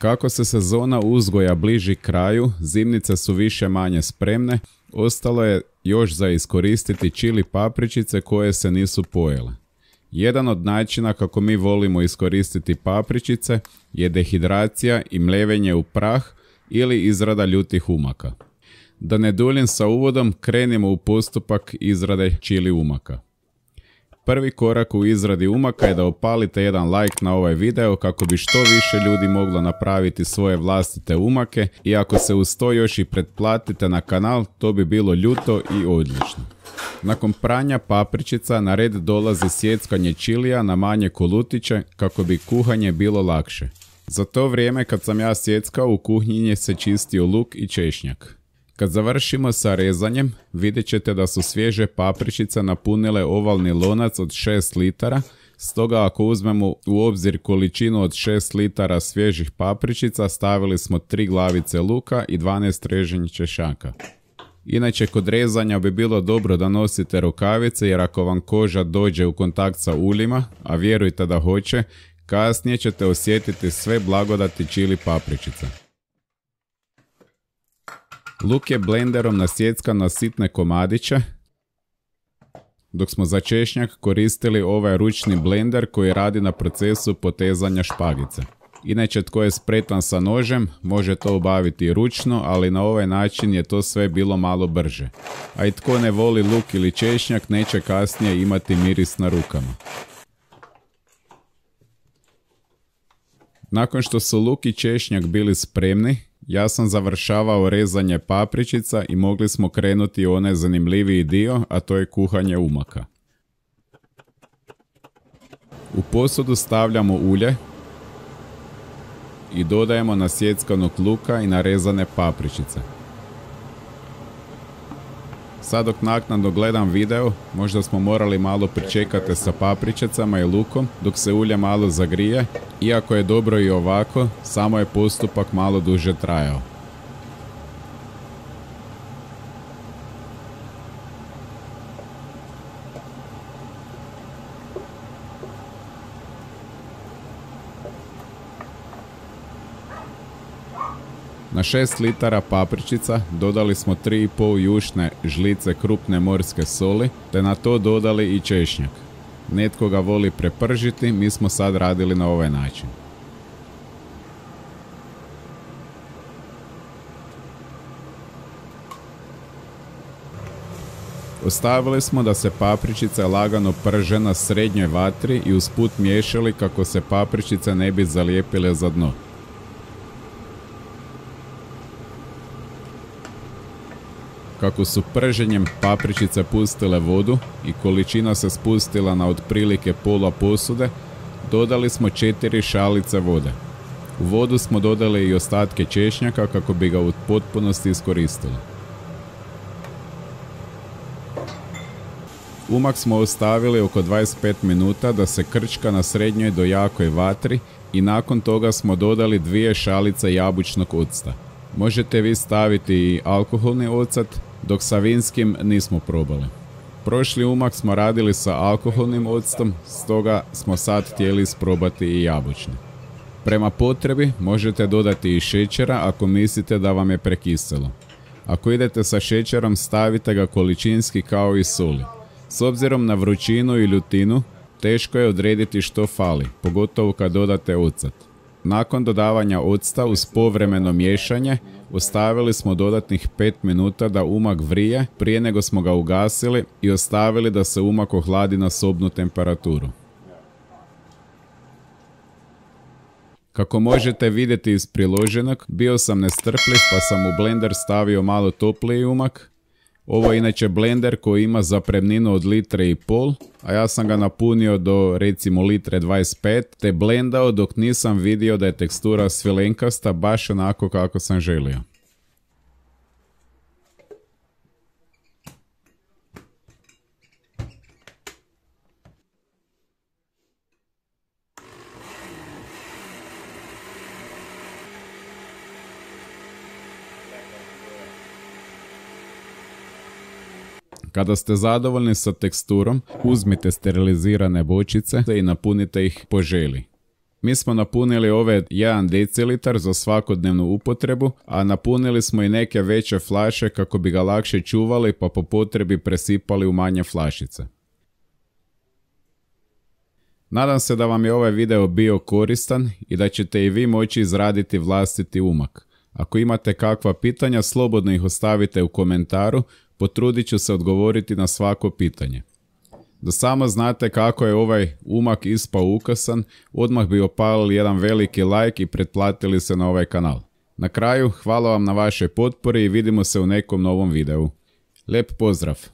Kako se sezona uzgoja bliži kraju, zimnice su više manje spremne, ostalo je još za iskoristiti čili papričice koje se nisu pojele. Jedan od načina kako mi volimo iskoristiti papričice je dehidracija i mljevenje u prah ili izrada ljutih umaka. Da ne duljim sa uvodom, krenimo u postupak izrade čili umaka. Prvi korak u izradi umaka je da opalite jedan like na ovaj video kako bi što više ljudi moglo napraviti svoje vlastite umake i ako se uz to još i pretplatite na kanal, to bi bilo ljuto i odlično. Nakon pranja papričica na red dolazi sjeckanje čilija na manje kolutiće kako bi kuhanje bilo lakše. Za to vrijeme kad sam ja sjeckao, u kuhinji se čistio luk i češnjak. Kad završimo sa rezanjem, vidjet ćete da su svježe papričice napunile ovalni lonac od 6 litara, stoga ako uzmemo u obzir količinu od 6 litara svježih papričica, stavili smo 3 glavice luka i 12 reženih češaka. Inače, kod rezanja bi bilo dobro da nosite rukavice jer ako vam koža dođe u kontakt sa uljima, a vjerujte da hoće, kasnije ćete osjetiti sve blagodati čili papričica. Luk je blenderom nasjeckan na sitne komadiće, dok smo za češnjak koristili ovaj ručni blender koji radi na procesu potezanja špagice. Inače, tko je spretan sa nožem, može to obaviti ručno, ali na ovaj način je to sve bilo malo brže. A i tko ne voli luk ili češnjak, neće kasnije imati miris na rukama. Nakon što su luk i češnjak bili spremni, ja sam završavao rezanje papričica i mogli smo krenuti u onaj zanimljiviji dio, a to je kuhanje umaka. U posudu stavljamo ulje i dodajemo nasjeckanog luka i narezane papričice. Sad dok naknadno gledam video, možda smo morali malo pričekati sa papričicama i lukom dok se ulje malo zagrije, iako je dobro i ovako, samo je postupak malo duže trajao. Na 6 litara papričica dodali smo 3,5 jušne žlice krupne morske soli, te na to dodali i češnjak. Netko ga voli prepržiti, mi smo sad radili na ovaj način. Ostavili smo da se papričice lagano prže na srednjoj vatri i usput miješali kako se papričice ne bi zalijepile za dno. Kako su prženjem papričice pustile vodu i količina se spustila na otprilike pola posude, dodali smo 4 šalice vode. U vodu smo dodali i ostatke češnjaka kako bi ga u potpunosti iskoristili. Umak smo ostavili oko 25 minuta da se krčka na srednjoj do jakoj vatri i nakon toga smo dodali 2 šalice jabučnog octa. Možete vi staviti i alkoholni ocat, dok sa vinskim nismo probali. Prošli umak smo radili sa alkoholnim octom, stoga smo sad htjeli isprobati i jabučni. Prema potrebi možete dodati i šećera ako mislite da vam je prekiselo. Ako idete sa šećerom, stavite ga količinski kao i soli. S obzirom na vrućinu i ljutinu, teško je odrediti što fali, pogotovo kad dodate ocat. Nakon dodavanja octa uz povremeno miješanje, ostavili smo dodatnih 5 minuta da umak vrije prije nego smo ga ugasili i ostavili da se umak ohladi na sobnu temperaturu. Kako možete vidjeti iz priloženog, bio sam nestrpljiv pa sam u blender stavio malo topliji umak. Ovo je inače blender koji ima zapremninu od 1,5 litre, a ja sam ga napunio do recimo 1,25 litre, te blendao dok nisam vidio da je tekstura svilenkasta baš onako kako sam želio. Kada ste zadovoljni sa teksturom, uzmite sterilizirane bočice i napunite ih po želji. Mi smo napunili ove 1 decilitar za svakodnevnu upotrebu, a napunili smo i neke veće flaše kako bi ga lakše čuvali pa po potrebi presipali u manje flašice. Nadam se da vam je ovaj video bio koristan i da ćete i vi moći izraditi vlastiti umak. Ako imate kakva pitanja, slobodno ih ostavite u komentaru, potrudit ću se odgovoriti na svako pitanje. Da samo znate kako je ovaj umak ispao ukrasan, odmah bi opalili jedan veliki like i pretplatili se na ovaj kanal. Na kraju, hvala vam na vašoj potpori i vidimo se u nekom novom videu. Lijep pozdrav!